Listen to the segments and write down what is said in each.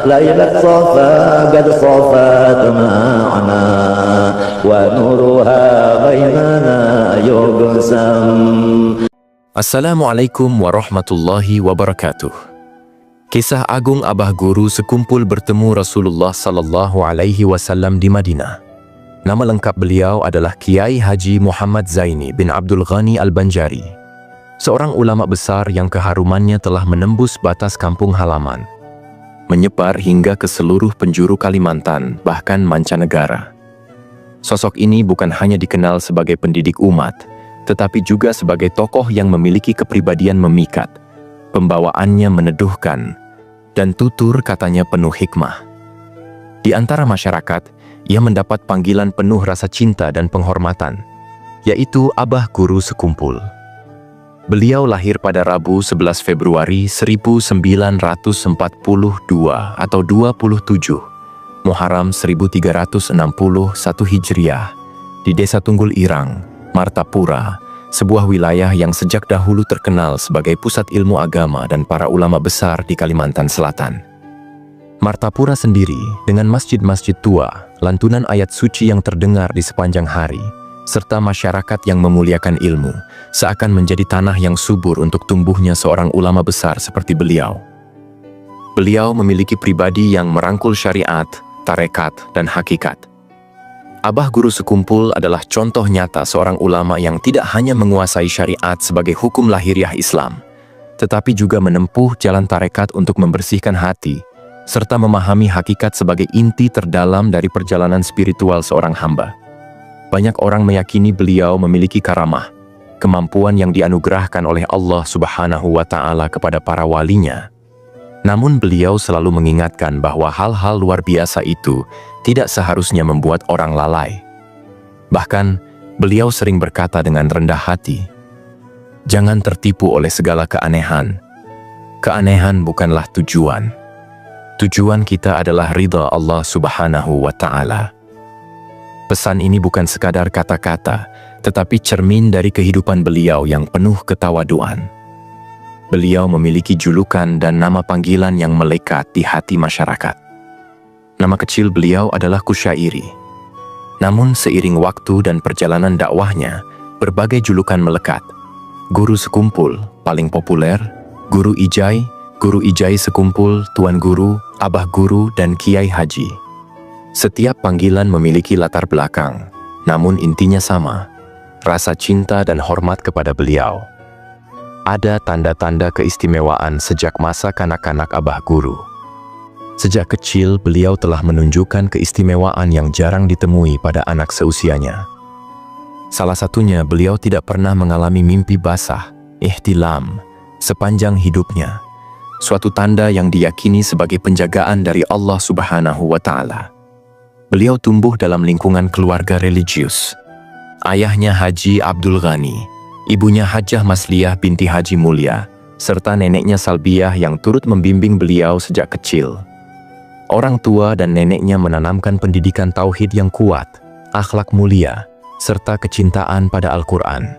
ليلة صفا قد صفت معنا ونورها بيننا يقسم. Assalamualaikum warahmatullahi wabarakatuh. Kisah agung Abah Guru sekumpul bertemu Rasulullah sallallahu alaihi wasallam di Madinah. Nama lengkap beliau adalah Kiai Haji Muhammad Zaini bin Abdul Ghani Al-Banjari, seorang ulama besar yang keharumannya telah menembus batas kampung halaman, menyebar hingga ke seluruh penjuru Kalimantan, bahkan mancanegara. Sosok ini bukan hanya dikenal sebagai pendidik umat, tetapi juga sebagai tokoh yang memiliki kepribadian memikat, pembawaannya meneduhkan, dan tutur katanya penuh hikmah. Di antara masyarakat, ia mendapat panggilan penuh rasa cinta dan penghormatan, yaitu Abah Guru Sekumpul. Beliau lahir pada Rabu 11 Februari 1942 atau 27 Muharram 1361 Hijriah di Desa Tunggul Irang, Martapura, sebuah wilayah yang sejak dahulu terkenal sebagai pusat ilmu agama dan para ulama besar di Kalimantan Selatan. Martapura sendiri dengan masjid-masjid tua, lantunan ayat suci yang terdengar di sepanjang hari, serta masyarakat yang memuliakan ilmu, seakan menjadi tanah yang subur untuk tumbuhnya seorang ulama besar seperti beliau. Beliau memiliki pribadi yang merangkul syariat, tarekat, dan hakikat. Abah Guru Sekumpul adalah contoh nyata seorang ulama yang tidak hanya menguasai syariat sebagai hukum lahiriah Islam, tetapi juga menempuh jalan tarekat untuk membersihkan hati, serta memahami hakikat sebagai inti terdalam dari perjalanan spiritual seorang hamba. Banyak orang meyakini beliau memiliki karamah, kemampuan yang dianugerahkan oleh Allah Subhanahu wa Ta'ala kepada para walinya. Namun beliau selalu mengingatkan bahwa hal-hal luar biasa itu tidak seharusnya membuat orang lalai. Bahkan, beliau sering berkata dengan rendah hati, "Jangan tertipu oleh segala keanehan. Keanehan bukanlah tujuan. Tujuan kita adalah ridha Allah Subhanahu wa Ta'ala." Pesan ini bukan sekadar kata-kata, tetapi cermin dari kehidupan beliau yang penuh ketawaduan. Beliau memiliki julukan dan nama panggilan yang melekat di hati masyarakat. Nama kecil beliau adalah Kusyairi. Namun seiring waktu dan perjalanan dakwahnya, berbagai julukan melekat. Guru Sekumpul, paling populer, Guru Ijai Sekumpul, Tuan Guru, Abah Guru, dan Kiai Haji. Setiap panggilan memiliki latar belakang, namun intinya sama, rasa cinta dan hormat kepada beliau. Ada tanda-tanda keistimewaan sejak masa kanak-kanak Abah Guru. Sejak kecil, beliau telah menunjukkan keistimewaan yang jarang ditemui pada anak seusianya. Salah satunya, beliau tidak pernah mengalami mimpi basah, ihtilam, sepanjang hidupnya. Suatu tanda yang diyakini sebagai penjagaan dari Allah Subhanahu wa Ta'ala. Beliau tumbuh dalam lingkungan keluarga religius. Ayahnya Haji Abdul Ghani, ibunya Hajjah Masliyah binti Haji Mulia, serta neneknya Salbiyah yang turut membimbing beliau sejak kecil. Orang tua dan neneknya menanamkan pendidikan tauhid yang kuat, akhlak mulia, serta kecintaan pada Al-Quran.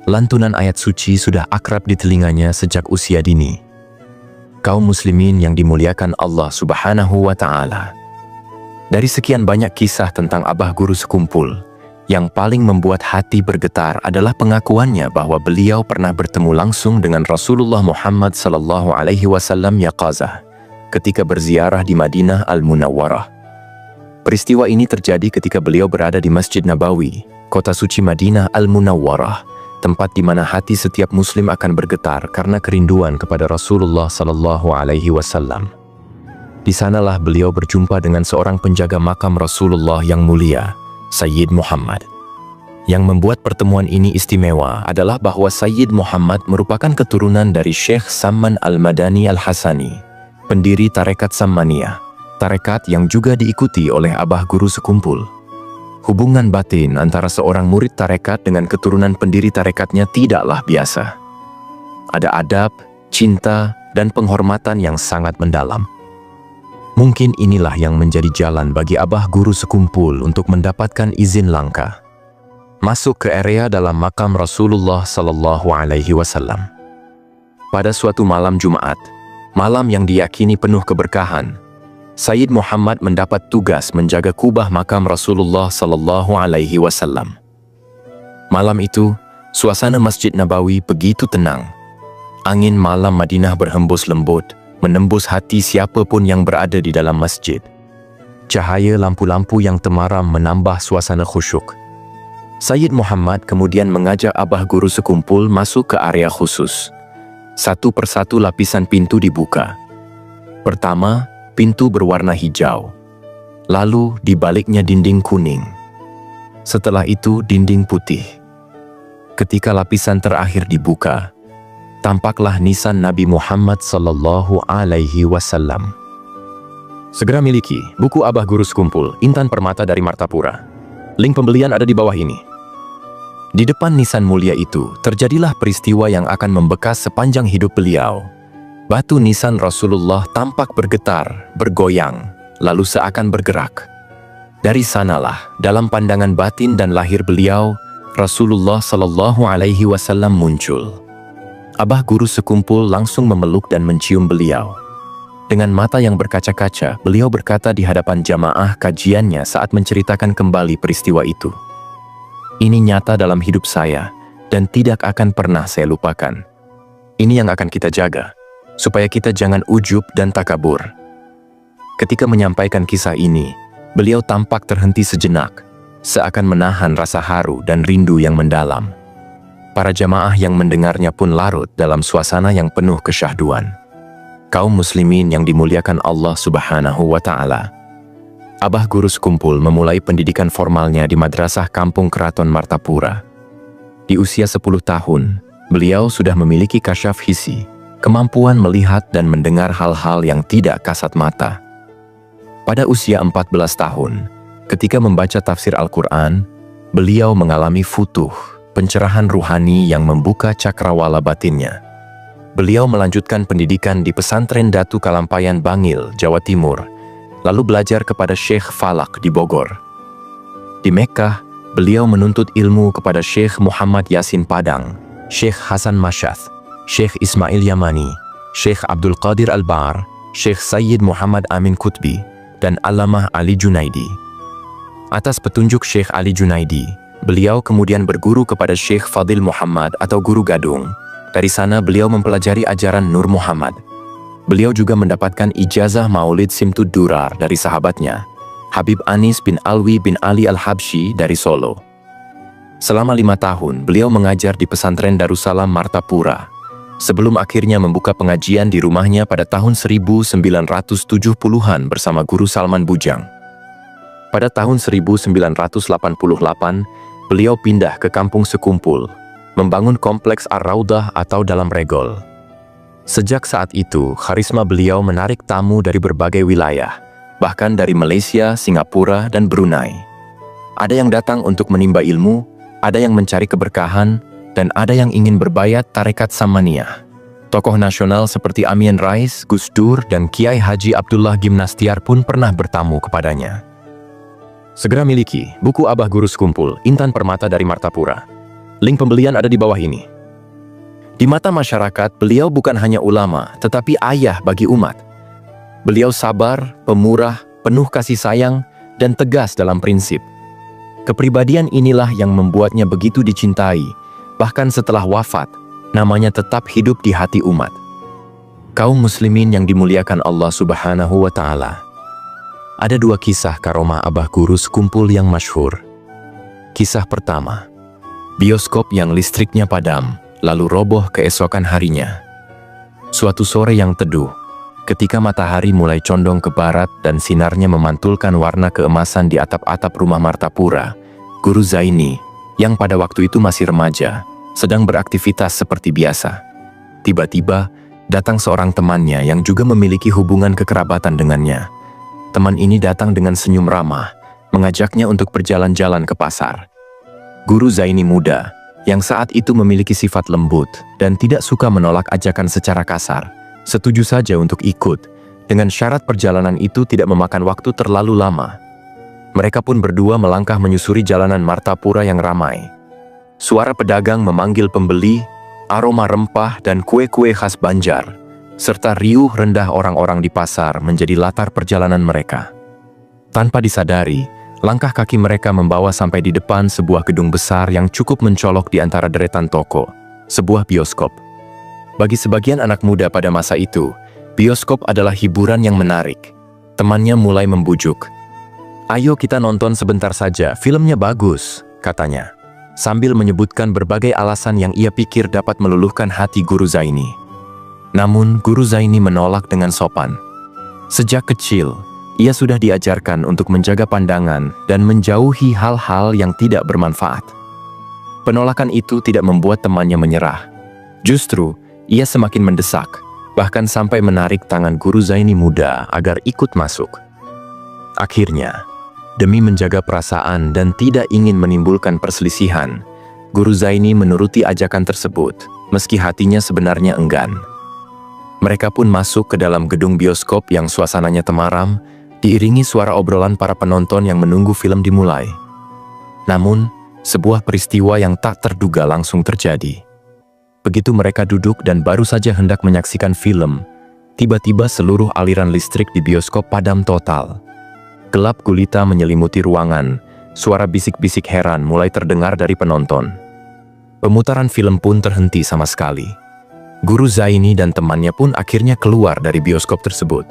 Lantunan ayat suci sudah akrab di telinganya sejak usia dini. Kaum muslimin yang dimuliakan Allah Subhanahu wa Ta'ala. Dari sekian banyak kisah tentang Abah Guru Sekumpul, yang paling membuat hati bergetar adalah pengakuannya bahwa beliau pernah bertemu langsung dengan Rasulullah Muhammad sallallahu alaihi wasallam yaqazah ketika berziarah di Madinah Al-Munawwarah. Peristiwa ini terjadi ketika beliau berada di Masjid Nabawi, kota suci Madinah Al-Munawwarah, tempat di mana hati setiap muslim akan bergetar karena kerinduan kepada Rasulullah sallallahu alaihi wasallam. Di sanalah beliau berjumpa dengan seorang penjaga makam Rasulullah yang mulia, Sayyid Muhammad. Yang membuat pertemuan ini istimewa adalah bahwa Sayyid Muhammad merupakan keturunan dari Syekh Samman Al-Madani Al-Hasani, pendiri tarekat Sammaniyah, tarekat yang juga diikuti oleh Abah Guru Sekumpul. Hubungan batin antara seorang murid tarekat dengan keturunan pendiri tarekatnya tidaklah biasa. Ada adab, cinta, dan penghormatan yang sangat mendalam. Mungkin inilah yang menjadi jalan bagi Abah Guru Sekumpul untuk mendapatkan izin langkah masuk ke area dalam makam Rasulullah sallallahu alaihi wasallam. Pada suatu malam Jumat, malam yang diyakini penuh keberkahan, Sayyid Muhammad mendapat tugas menjaga kubah makam Rasulullah sallallahu alaihi wasallam. Malam itu, suasana Masjid Nabawi begitu tenang. Angin malam Madinah berhembus lembut, menembus hati siapa pun yang berada di dalam masjid. Cahaya lampu-lampu yang temaram menambah suasana khusyuk. Sayyid Muhammad kemudian mengajak abah guru sekumpul masuk ke area khusus. Satu persatu lapisan pintu dibuka. Pertama, pintu berwarna hijau. Lalu di baliknya dinding kuning. Setelah itu dinding putih. Ketika lapisan terakhir dibuka, tampaklah nisan Nabi Muhammad sallallahu alaihi wasallam. Segera miliki buku Abah Guru Sekumpul Intan Permata dari Martapura. Link pembelian ada di bawah ini. Di depan nisan mulia itu, terjadilah peristiwa yang akan membekas sepanjang hidup beliau. Batu nisan Rasulullah tampak bergetar, bergoyang, lalu seakan bergerak. Dari sanalah, dalam pandangan batin dan lahir beliau, Rasulullah sallallahu alaihi wasallam muncul. Abah Guru Sekumpul langsung memeluk dan mencium beliau. Dengan mata yang berkaca-kaca, beliau berkata di hadapan jamaah kajiannya saat menceritakan kembali peristiwa itu. Ini nyata dalam hidup saya, dan tidak akan pernah saya lupakan. Ini yang akan kita jaga, supaya kita jangan ujub dan takabur. Ketika menyampaikan kisah ini, beliau tampak terhenti sejenak, seakan menahan rasa haru dan rindu yang mendalam. Para jamaah yang mendengarnya pun larut dalam suasana yang penuh kesyahduan. Kaum muslimin yang dimuliakan Allah Subhanahu wa Ta'ala. Abah Guru Sekumpul memulai pendidikan formalnya di Madrasah Kampung Keraton Martapura. Di usia 10 tahun, beliau sudah memiliki kasyaf hisi, kemampuan melihat dan mendengar hal-hal yang tidak kasat mata. Pada usia 14 tahun, ketika membaca tafsir Al-Quran, beliau mengalami futuh, pencerahan ruhani yang membuka cakrawala batinnya. Beliau melanjutkan pendidikan di pesantren Datu Kalampayan Bangil, Jawa Timur, lalu belajar kepada Syekh Falak di Bogor. Di Mekkah, beliau menuntut ilmu kepada Syekh Muhammad Yasin Padang, Syekh Hasan Masyath, Syekh Ismail Yamani, Syekh Abdul Qadir Al-Bar, Syekh Sayyid Muhammad Amin Qutbi, dan Allamah Ali Junaidi. Atas petunjuk Syekh Ali Junaidi, beliau kemudian berguru kepada Syekh Fadil Muhammad atau Guru Gadung. Dari sana beliau mempelajari ajaran Nur Muhammad. Beliau juga mendapatkan ijazah Maulid Simtud Durar dari sahabatnya, Habib Anis bin Alwi bin Ali Al-Habsyi dari Solo. Selama 5 tahun, beliau mengajar di pesantren Darussalam Martapura, sebelum akhirnya membuka pengajian di rumahnya pada tahun 1970-an bersama Guru Salman Bujang. Pada tahun 1988, beliau pindah ke Kampung Sekumpul, membangun kompleks Ar-Raudah atau Dalam Regol. Sejak saat itu, karisma beliau menarik tamu dari berbagai wilayah, bahkan dari Malaysia, Singapura, dan Brunei. Ada yang datang untuk menimba ilmu, ada yang mencari keberkahan, dan ada yang ingin berbayat tarekat Samaniyah. Tokoh nasional seperti Amin Rais, Gus Dur, dan Kiai Haji Abdullah Gimnastiar pun pernah bertamu kepadanya. Segera miliki buku Abah Guru Sekumpul Intan Permata dari Martapura. Link pembelian ada di bawah ini. Di mata masyarakat, beliau bukan hanya ulama, tetapi ayah bagi umat. Beliau sabar, pemurah, penuh kasih sayang, dan tegas dalam prinsip. Kepribadian inilah yang membuatnya begitu dicintai, bahkan setelah wafat, namanya tetap hidup di hati umat. Kaum muslimin yang dimuliakan Allah Subhanahu wa Ta'ala. Ada 2 kisah karomah Abah Guru Sekumpul yang masyhur. Kisah pertama, bioskop yang listriknya padam, lalu roboh keesokan harinya. Suatu sore yang teduh, ketika matahari mulai condong ke barat dan sinarnya memantulkan warna keemasan di atap-atap rumah Martapura, Guru Zaini, yang pada waktu itu masih remaja, sedang beraktivitas seperti biasa. Tiba-tiba, datang seorang temannya yang juga memiliki hubungan kekerabatan dengannya. Teman ini datang dengan senyum ramah, mengajaknya untuk berjalan-jalan ke pasar. Guru Zaini muda, yang saat itu memiliki sifat lembut dan tidak suka menolak ajakan secara kasar, setuju saja untuk ikut, dengan syarat perjalanan itu tidak memakan waktu terlalu lama. Mereka pun berdua melangkah menyusuri jalanan Martapura yang ramai. Suara pedagang memanggil pembeli, aroma rempah dan kue-kue khas Banjar, serta riuh rendah orang-orang di pasar menjadi latar perjalanan mereka. Tanpa disadari, langkah kaki mereka membawa sampai di depan sebuah gedung besar yang cukup mencolok di antara deretan toko, sebuah bioskop. Bagi sebagian anak muda pada masa itu, bioskop adalah hiburan yang menarik. Temannya mulai membujuk. "Ayo kita nonton sebentar saja, filmnya bagus," katanya, sambil menyebutkan berbagai alasan yang ia pikir dapat meluluhkan hati Guru Zaini. Namun, Guru Zaini menolak dengan sopan. Sejak kecil, ia sudah diajarkan untuk menjaga pandangan dan menjauhi hal-hal yang tidak bermanfaat. Penolakan itu tidak membuat temannya menyerah. Justru, ia semakin mendesak, bahkan sampai menarik tangan Guru Zaini muda agar ikut masuk. Akhirnya, demi menjaga perasaan dan tidak ingin menimbulkan perselisihan, Guru Zaini menuruti ajakan tersebut, meski hatinya sebenarnya enggan. Mereka pun masuk ke dalam gedung bioskop yang suasananya temaram, diiringi suara obrolan para penonton yang menunggu film dimulai. Namun, sebuah peristiwa yang tak terduga langsung terjadi. Begitu mereka duduk dan baru saja hendak menyaksikan film, tiba-tiba seluruh aliran listrik di bioskop padam total. Gelap gulita menyelimuti ruangan, suara bisik-bisik heran mulai terdengar dari penonton. Pemutaran film pun terhenti sama sekali. Guru Zaini dan temannya pun akhirnya keluar dari bioskop tersebut.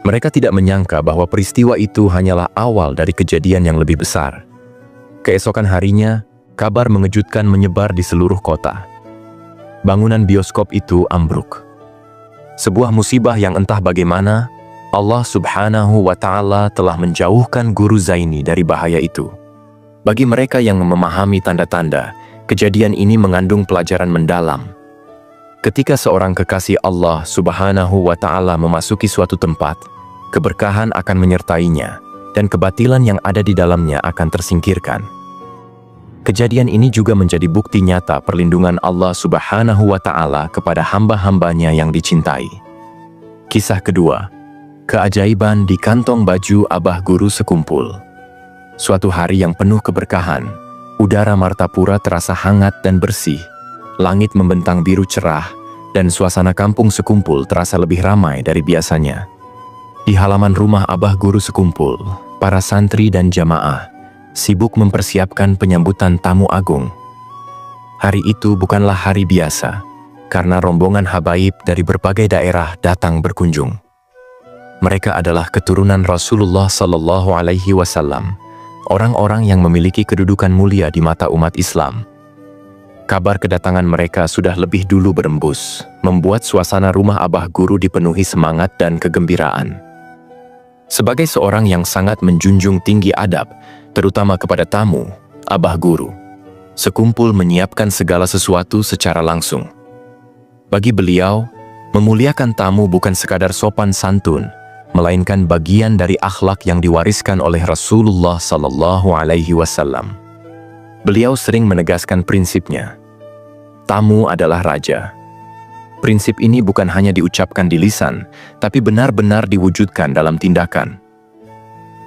Mereka tidak menyangka bahwa peristiwa itu hanyalah awal dari kejadian yang lebih besar. Keesokan harinya, kabar mengejutkan menyebar di seluruh kota. Bangunan bioskop itu ambruk. Sebuah musibah yang entah bagaimana, Allah Subhanahu wa Ta'ala telah menjauhkan Guru Zaini dari bahaya itu. Bagi mereka yang memahami tanda-tanda, kejadian ini mengandung pelajaran mendalam. Ketika seorang kekasih Allah Subhanahu wa Ta'ala memasuki suatu tempat, keberkahan akan menyertainya, dan kebatilan yang ada di dalamnya akan tersingkirkan. Kejadian ini juga menjadi bukti nyata perlindungan Allah Subhanahu wa Ta'ala kepada hamba-hambanya yang dicintai. Kisah kedua, keajaiban di kantong baju Abah Guru sekumpul. Suatu hari yang penuh keberkahan, udara Martapura terasa hangat dan bersih. Langit membentang biru cerah, dan suasana kampung sekumpul terasa lebih ramai dari biasanya. Di halaman rumah Abah Guru sekumpul, para santri dan jamaah sibuk mempersiapkan penyambutan tamu agung. Hari itu bukanlah hari biasa, karena rombongan habaib dari berbagai daerah datang berkunjung. Mereka adalah keturunan Rasulullah Sallallahu Alaihi Wasallam, orang-orang yang memiliki kedudukan mulia di mata umat Islam. Kabar kedatangan mereka sudah lebih dulu berembus, membuat suasana rumah Abah Guru dipenuhi semangat dan kegembiraan. Sebagai seorang yang sangat menjunjung tinggi adab, terutama kepada tamu, Abah Guru sekumpul menyiapkan segala sesuatu secara langsung. Bagi beliau, memuliakan tamu bukan sekadar sopan santun, melainkan bagian dari akhlak yang diwariskan oleh Rasulullah Sallallahu Alaihi Wasallam. Beliau sering menegaskan prinsipnya, tamu adalah raja. Prinsip ini bukan hanya diucapkan di lisan, tapi benar-benar diwujudkan dalam tindakan.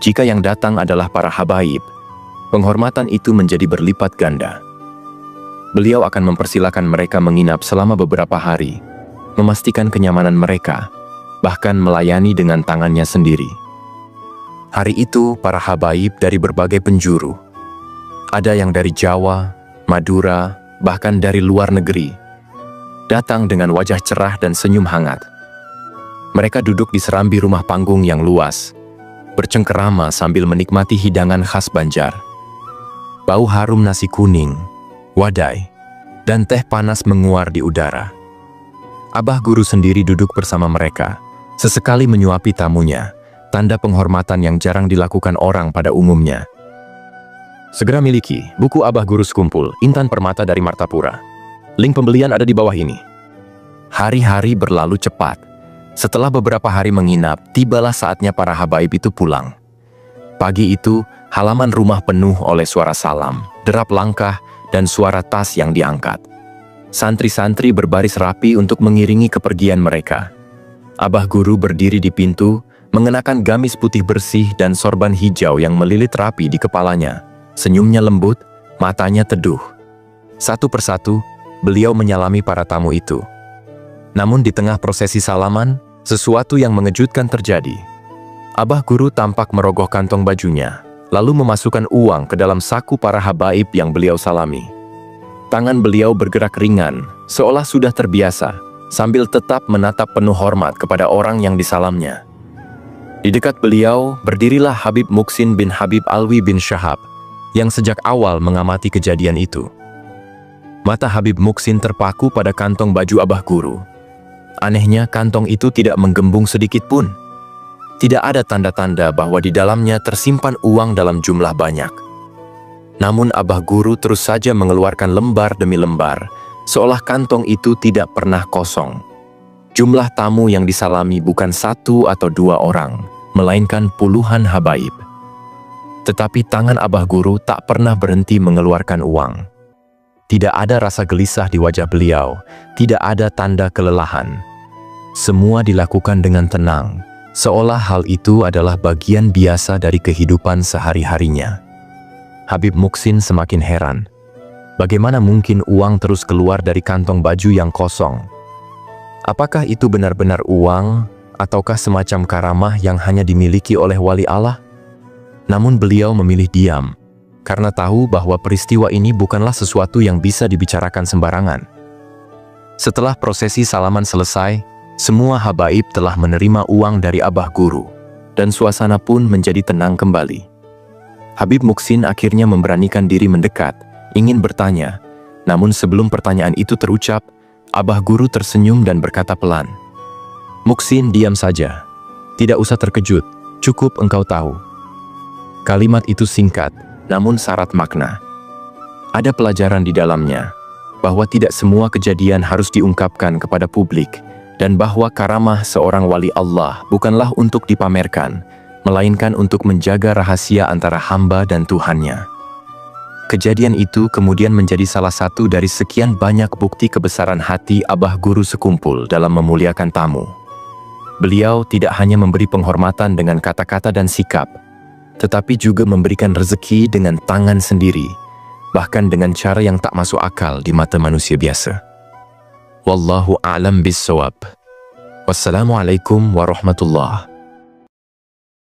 Jika yang datang adalah para habaib, penghormatan itu menjadi berlipat ganda. Beliau akan mempersilakan mereka menginap selama beberapa hari, memastikan kenyamanan mereka, bahkan melayani dengan tangannya sendiri. Hari itu, para habaib dari berbagai penjuru, ada yang dari Jawa, Madura, bahkan dari luar negeri, datang dengan wajah cerah dan senyum hangat. Mereka duduk di serambi rumah panggung yang luas, bercengkerama sambil menikmati hidangan khas Banjar. Bau harum nasi kuning, wadai, dan teh panas menguar di udara. Abah Guru sendiri duduk bersama mereka, sesekali menyuapi tamunya, tanda penghormatan yang jarang dilakukan orang pada umumnya. Segera miliki buku Abah Guru Sekumpul, Intan Permata dari Martapura. Link pembelian ada di bawah ini. Hari-hari berlalu cepat. Setelah beberapa hari menginap, tibalah saatnya para habaib itu pulang. Pagi itu, halaman rumah penuh oleh suara salam, derap langkah, dan suara tas yang diangkat. Santri-santri berbaris rapi untuk mengiringi kepergian mereka. Abah Guru berdiri di pintu, mengenakan gamis putih bersih dan sorban hijau yang melilit rapi di kepalanya. Senyumnya lembut, matanya teduh. Satu persatu, beliau menyalami para tamu itu. Namun di tengah prosesi salaman, sesuatu yang mengejutkan terjadi. Abah Guru tampak merogoh kantong bajunya, lalu memasukkan uang ke dalam saku para habaib yang beliau salami. Tangan beliau bergerak ringan, seolah sudah terbiasa, sambil tetap menatap penuh hormat kepada orang yang disalamnya. Di dekat beliau, berdirilah Habib Muksin bin Habib Alwi bin Syahab, yang sejak awal mengamati kejadian itu. Mata Habib Muksin terpaku pada kantong baju Abah Guru. Anehnya, kantong itu tidak menggembung sedikit pun. Tidak ada tanda-tanda bahwa di dalamnya tersimpan uang dalam jumlah banyak. Namun Abah Guru terus saja mengeluarkan lembar demi lembar, seolah kantong itu tidak pernah kosong. Jumlah tamu yang disalami bukan 1 atau 2 orang, melainkan puluhan habaib. Tetapi tangan Abah Guru tak pernah berhenti mengeluarkan uang. Tidak ada rasa gelisah di wajah beliau, tidak ada tanda kelelahan. Semua dilakukan dengan tenang, seolah hal itu adalah bagian biasa dari kehidupan sehari-harinya. Habib Muksin semakin heran. Bagaimana mungkin uang terus keluar dari kantong baju yang kosong? Apakah itu benar-benar uang, ataukah semacam karamah yang hanya dimiliki oleh wali Allah? Namun beliau memilih diam, karena tahu bahwa peristiwa ini bukanlah sesuatu yang bisa dibicarakan sembarangan. Setelah prosesi salaman selesai, semua habaib telah menerima uang dari Abah Guru, dan suasana pun menjadi tenang kembali. Habib Muksin akhirnya memberanikan diri mendekat, ingin bertanya, namun sebelum pertanyaan itu terucap, Abah Guru tersenyum dan berkata pelan, "Muksin, diam saja. Tidak usah terkejut, cukup engkau tahu." Kalimat itu singkat, namun syarat makna. Ada pelajaran di dalamnya, bahwa tidak semua kejadian harus diungkapkan kepada publik, dan bahwa karamah seorang wali Allah bukanlah untuk dipamerkan, melainkan untuk menjaga rahasia antara hamba dan Tuhannya. Kejadian itu kemudian menjadi salah satu dari sekian banyak bukti kebesaran hati Abah Guru sekumpul dalam memuliakan tamu. Beliau tidak hanya memberi penghormatan dengan kata-kata dan sikap, tetapi juga memberikan rezeki dengan tangan sendiri, bahkan dengan cara yang tak masuk akal di mata manusia biasa. Wallahu a'lam bissawab. Wassalamualaikum warahmatullahi